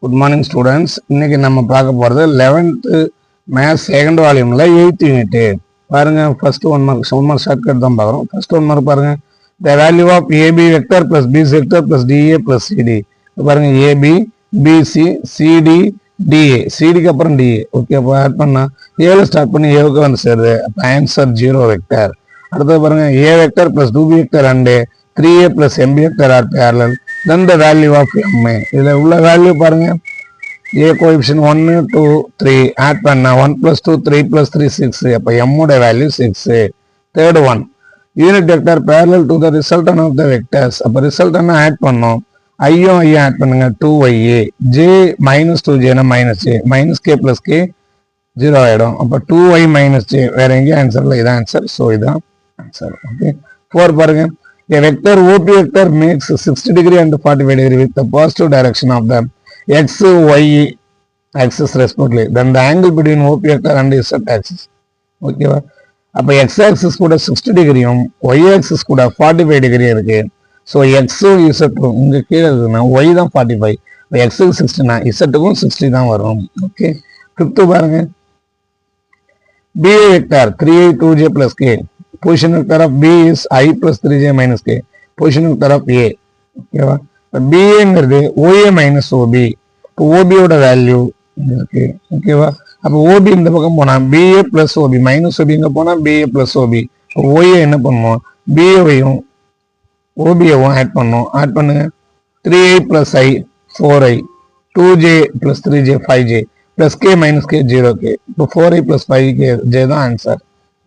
Good morning students. இன்னைக்கு நம்ம பார்க்க போகிறது 11th மேத்ஸ் செகண்ட் வால்யூமில் 8th யூனிட்டு. பாருங்க, ஃபர்ஸ்ட் ஒன் மார்க் ஷார்ட்கட் தான் பார்க்குறோம். ஃபர்ஸ்ட் ஒன் மார்க் பாருங்க, the value of AB vector plus B vector plus DA plus CD. பாருங்க, ஏபி பிசி சிடி டிஏ, சிடிக்கு அப்புறம் டிஏ. ஓகே, அப்போ ஆட் பண்ணா ஏல ஸ்டார்ட் பண்ணி ஏவுக்கு வந்து சேருது. அப்போ ஆன்சர் 0 வெக்டர். அடுத்தது பாருங்க, a vector plus 2b vector and 3a plus mb vector are parallel. Then the value of m. இதுல உள்ள வேல்யூ பாருங்க, a கோஎஃபிஷியன்ட் 1 2 3 ஆட் பண்ணா 1 plus 2 3 plus 3 6. அப்ப m உடைய value 6. Third one, unit vector parallel to the resultant of the vectors. அப்ப resultant add பண்ணோம், ஐயும் ஐயும் ஆட் பண்ணுங்க, 2ya. j minus 2j னா minus j, minus k plus k 0 ஆயிடும். அப்ப 2y minus j, வேற எங்கேயும் ஆன்சர்ல இதான் ஆன்சர். ஸோ இதான் ஆன்சர். ஓகே, 4 பாருங்க, a vector OP vector makes 60 degree and 45 degree with the positive direction of the x, y axis respectively. Then the angle between OP vector and z axis. ஓகேவா? அப்ப x axis கூட 60 டிகிரியும் y axis கூட 45 degree இருக்கு. So எக்ஸும் இசட்டும் இங்க கீழே இருக்குன்னா y தான் 45, எக்ஸுக்கு 60னா இசட்டுக்கும் 60 தான் வரும். ஓகே, 5th பாருங்க, BA vector 3i 2j plus k. Position vector of B is I plus 3j minus k. Position vector of A. ஓகேவா? BAங்கிறது OA minus OB. இப்போ OB ஓட வேல்யூ இருக்கு. ஓகேவா? அப்போ OB இந்த பக்கம் போனா BA plus OB minus OB இங்க போனா BA plus OB. இப்போ OA என்ன பண்ணுவோம், BAவையும் OBயவும் ஆட் பண்ணும். ஆட் பண்ணுங்க, 3i plus I 4i, 2j plus 3j 5j plus k minus k 0k. இப்போ 4i plus 5j தான் ஆன்சர்.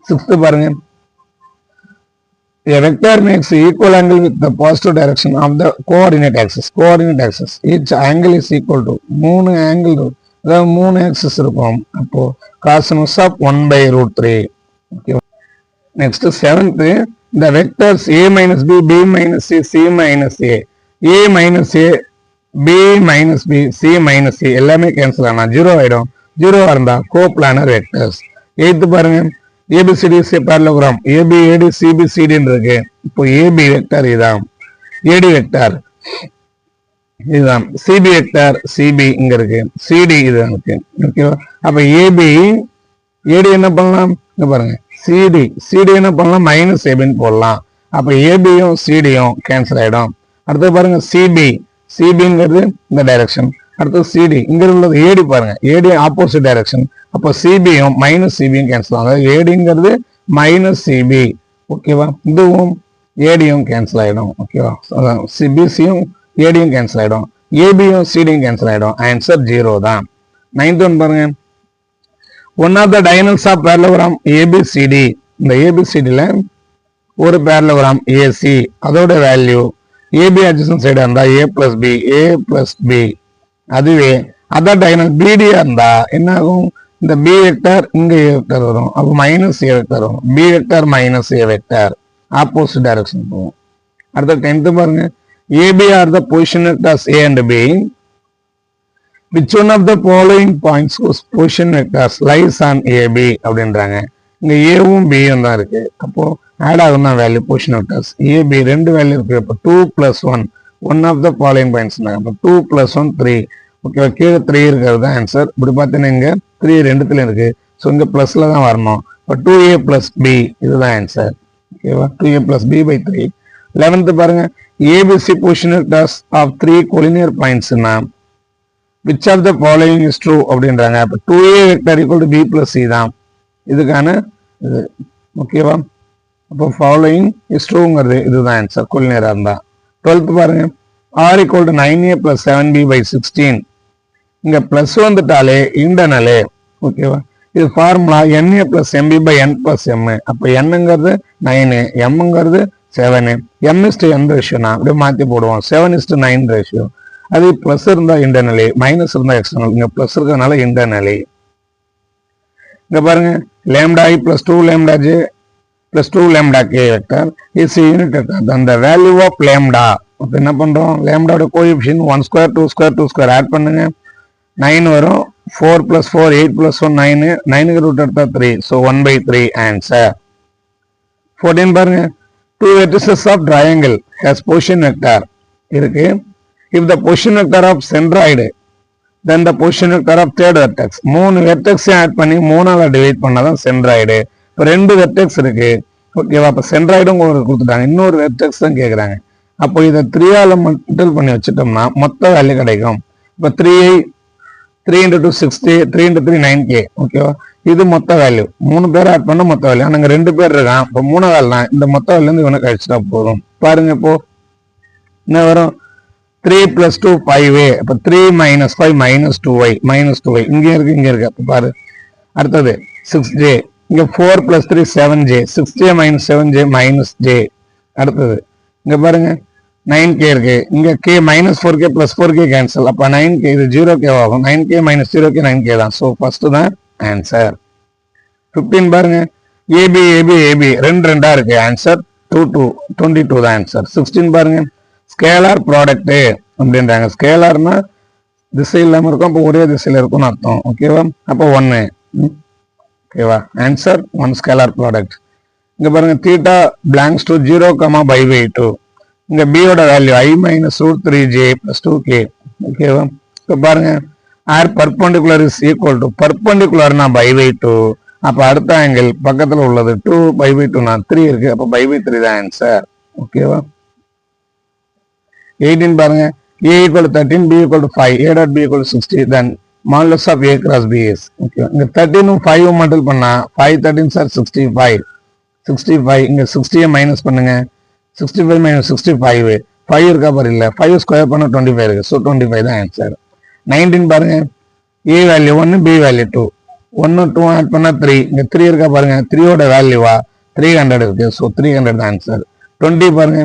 6th பாருங்க, a vector makes equal angle with the positive direction of the coordinate axis. Coordinate axis, each angle is equal to 3 angle, அதாவது 3 axis இருக்கும். அப்போ cosinus of 1 by root 3. Okay. Next 7th, the vectors a minus b, b minus c, c minus a, a minus a, b minus b, c minus c எல்லாமே cancel ஆனா 0 ஆயிடும். 0 இருந்தா coplanar vectors. 8th பாருங்க, ABCD is a parallelogram. AB, AD, CB, CD இருக்கு. இப்போ AB vector இதான், AD vector இதுதான், CB vector CB இங்க இருக்கு, CD இதுதான் இருக்கு. ஓகேவா? அப்ப AB AD என்ன பண்ணலாம், இங்க பாருங்க, CD என்ன பண்ணலாம், மைனஸ் ABன்னு போடலாம். அப்ப ABயும் CDயும் கேன்சல் ஆயிடும். அடுத்து பாருங்க, CBங்கிறது இந்த டைரக்ஷன். அடுத்து CD இங்க உள்ளது AD பாருங்க, AD ஆப்போசிட் டைரக்ஷன். அப்போ சிபியும் மைனஸ் சிபியும் கேன்சல் ஆகும். அதாவது ஏடிங்கிறது மைனஸ் சிபி. ஓகேவா? இதுவும் ஏடியும் கேன்சல் ஆகிடும். ஓகேவா? சிபிசியும் ஏடியும் கேன்சல் ஆகிடும், ஏபியும் சிடியும் கேன்சல் ஆகிடும். ஆன்சர் 0 தான். 9th ஒன் பாருங்க, one of the diagonals of parallelogram ABCD. இந்த ஏபிசிடியில் ஒரு பேரலோகிராம் ஏசி, அதோட வேல்யூ ஏபி அட்ஜசன்ட் சைடாக இருந்தால் A plus B, A plus B. அதுவே அதர் டைனல் பிடியா இருந்தா என்ன ஆகும், இந்த பி வெக்டர் இங்க ஏ வெக்டர் வரும். அப்போ மைனஸ் ஏ வெக்டர் வரும். B vector minus A vector opposite direction போகும். அடுத்த 10th பாருங்க, AB are the position vectors A and B. Which one of the following points whose position vectors lies on AB அப்படின்றாங்க. இங்க ஏவும் பியும் தான் இருக்கு. அப்போ ஆட் ஆகும் தான் வேல்யூ பொசிஷன் வெக்டர்ஸ். ஏபி ரெண்டு வேல்யூ இருக்கு. அப்போ 2 + 1 one of the following points. அப்போ 2 + 1 3. ஓகேவா? கீழே 3 இருக்கிறது தான் ஆன்சர். இப்படி பார்த்தீங்கன்னா இங்க 3 ரெண்டுத்துல இருக்கு. ஸோ இங்க பிளஸ்ல தான் வரணும். இப்போ 2a + b இதுதான் ஆன்சர். ஓகேவா? 2a + b by 3. 11th பாருங்க, ABC position vectors of 3 collinear பாயிண்ட்ஸ்னா which of the following is true அப்படின்றாங்க. அப்போ 2a vector equal to b + c தான் இதுக்கான இது. ஓகேவா? அப்போ ஃபாலோயிங் இஸ் ட்ரூங்கிறது இதுதான் ஆன்சர் கோலினியரா இருந்தா. 12th பாருங்க, r = 9a + 7b by 16. இங்க பிளஸ் வந்துட்டாலே இன்டர்னலே. ஓகேவா? இது formula NA + MB by N + M. அப்போ Nங்கிறது 9, Mங்கிறது 7. M:N ரேஷியோனா அப்படியே மாற்றி போடுவோம். 7:9 ரேஷியோ. அது பிளஸ் இருந்தா இன்டர்னலி, மைனஸ் இருந்தா எக்ஸ்டர்னல். இங்க பிளஸ் இருக்கிறதுனால இன்டர்னலி. இங்க பாருங்க, λi + 2 λj + 2 λk vector is unit vector. அந்த வேல்யூ ஆஃப் லேம்டா. அப்போ என்ன பண்றோம், லேம்டாவோட coefficient 1 square 2 square 2 square add பண்ணுங்க, 9 வரும். 4 + 4 8 + 1 9, 9க்கு ரூட் எடுத்தா 3. So 1/3 answer. 14 பாருங்க, 2 vertices of triangle has position vector இருக்கு. If the position vector of centroid then the position vector of third vertex. 3 vertex add பண்ணி 3ஆல டிவைட் பண்ணாதான் சென்ட்ராய்டு. இப்போ 2 vertex இருக்கு, ஓகேவா? அப்போ சென்ட்ராய்டும் உங்களுக்கு கொடுத்துட்டாங்க, இன்னொரு வெர்டெக்ஸ் தான் கேட்குறாங்க. அப்போ இதை 3ஆல மல்டிபிள் பண்ணி வச்சுட்டோம்னா மொத்த வேல்யூ கிடைக்கும். இப்போ 3 into 2 60, 3 into 3 9k, ஓகேவா? இது மொத்த வேல்யூ. 3 பேர் ஆட் பண்ண மொத்த வேல்யூ. நாங்க 2 பேர் இருக்கான், இப்போ 3 தான். இந்த மொத்த வேல்யூ இருந்து இவனை கழிச்சுட்டா போதும். பாருங்க, இப்போ என்ன வரும்? 3 + 2 5a. அப்போ 3 - 5 - 2y -2y இங்க இருக்கு, இங்க இருக்கு. அப்போ பாரு, அடுத்தது 6j. இங்க 4 + 3 7j. 6j - 7j -j. அடுத்தது இங்க பாருங்க 9k இருக்கு, இங்க k -4k + 4k கேன்சல். அப்ப 9k இது 0k ஆகும். 9k - 0k 9k தான். ஸோ ஃபர்ஸ்ட் தான் ஆன்சர். 15 பாருங்க, ab ab ab 2 2 இருக்கு. ஆன்சர் 2 22 தான் ஆன்சர். 16 பாருங்க, ஸ்கேலார் ப்ராடக்ட் அப்படின்றாங்க. ஸ்கேலார்னா திசை இல்லாம இருக்கும், அப்போ ஒரே திசையில இருக்கும்னு அர்த்தம், ஓகேவா? அப்போ 1, ஓகேவா? Answer 1 scalar product. இங்க பாருங்க, தீட்டா பிளாங்க்ஸ் டு 0, π/2. இங்க b யோட வேல்யூ i - √3j + 2k, ஓகேவா? இப்போ பாருங்க, r perpendicular is equal to, பர்பெண்டிகுலர்னா π/2. அப்ப அடுத்த ஆங்கிள் பக்கத்துல உள்ளது 2 π/2னா 3 இருக்கு, அப்ப π/3 தான் ஆன்சர், ஓகேவா? 18 பாருங்க, a = 13, b = 5, a dot b = 60, then modulus of a cross b is, okay. இங்க 13 5 மல்டிபிள் பண்ணா 5 13 சார் 65. இங்க 60 மைனஸ் பண்ணுங்க, 65 - 65 5 இருக்கா பாரு, இல்ல 5 ஸ்கொயர் பண்ண 25 இருக்கு. ஸோ 25 தான் ஆன்சர். 19 பாருங்க, a value 1, b value 2. 1 2 add பண்ணா 3. இங்க 3 இருக்கா பாருங்க, 3 யோட வேல்யூவா 300 இருக்கு. ஸோ 300 தான் ஆன்சர். 20 பாருங்க,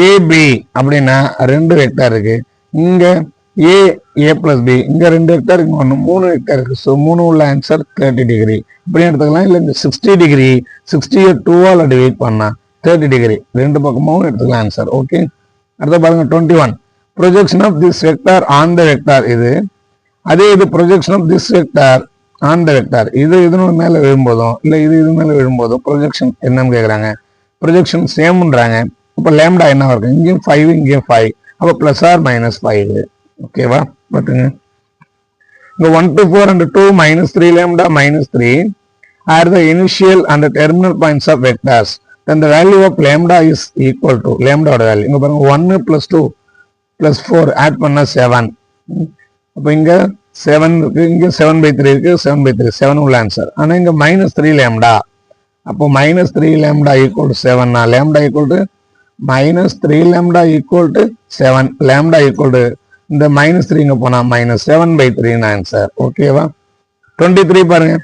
ab அப்படின்னா 2 வெக்டார் இருக்கு. இங்க a + b, இங்க 2 வெக்டார், இங்க 3 வெக்டார் இருக்கு. ஸோ 3 உள்ள ஆன்சர் 30 டிகிரி அப்படியே எடுத்துக்கலாம். இல்ல இந்த 60 டிகிரி 60 2ஆல டிவைட் பண்ணா 30 டிகிரி, 2 பக்கமும் எடுத்துக்கலாம் ஆன்சர், ஓகே. அடுத்த பாருங்க 21, projection of this vector on the vector. இது அதே இது projection of this vector on the vector. இது மேல விழும்போதும் இல்ல இது மேல விழும்போதும் ப்ரொஜெக்ஷன் என்னன்னு கேக்குறாங்க. ப்ரொஜெக்ஷன் சேம்ன்றாங்க. அப்ப லேம்டா என்ன இருக்கு, இங்கேயும் 5 இங்கேயும் 5, அப்ப +or -5, ஓகேவா? பாத்துங்க, இங்க 1 to 4 and 2 -3 lambda -3 are the initial and the terminal points of vectors. Then the value of lambda is equal to, lambda ஓட வேல்யூ இங்க பாருங்க 1 + 2 + 4 ஆட் பண்ணா 7. அப்ப இங்க 7 இருக்கு, இங்க 7/3 இருக்கு, 7/3 7 உள்ள ஆன்சர். ஆனா இங்க -3 lambda. அப்போ -3 lambda = 7 னா lambda = -3 lambda = 7. lambda = இந்த -3 இங்க போனா -7/3 ஆன்சர், ஓகேவா? 23 பாருங்க,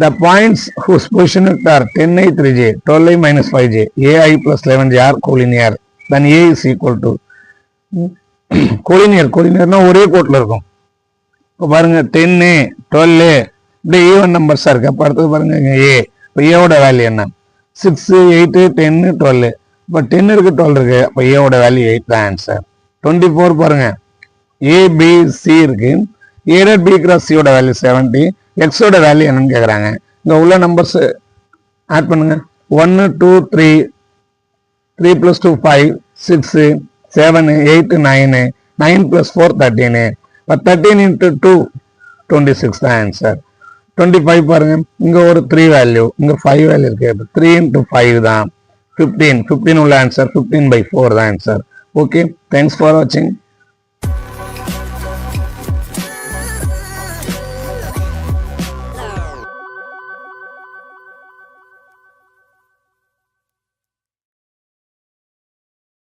the points whose position vector 10i 3j 12i - 5j ai + 11j are collinear, then a is equal to collinearனா ஒரே கோட்ல இருக்கும். இப்போ பாருங்க 10 12 இப்படி ஈவன் நம்பர்ஸா இருக்கு. அப்ப அடுத்தது பாருங்க a. இப்போ a ஓட வேல்யூ என்ன, 6 8 10 12. இப்போ 10 இருக்கு 12 இருக்கு, அப்ப a ஓட வேல்யூ 8 தான் ஆன்சர். 24 பாருங்க, a b c இருக்கு, a dot b cross c ஓட வேல்யூ 70, x ஓட வேல்யூ என்னன்னு கேக்குறாங்க. இங்க உள்ள நம்பர்ஸ் ஆட் பண்ணுங்க, 1 2 3 3 + 2 5 6 7 8 9 9 + 4 13. இப்போ 13 × 2 26 தான் ஆன்சர். 25 பாருங்க, இங்க ஒரு 3 வேல்யூ, இங்க 5 வேல்யூ இருக்கு. 3 × 5 தான் 15 உள்ள ஆன்சர். 15/4 தான் ஆன்சர். ஓகே, தேங்க்ஸ் ஃபார் வாட்சிங்.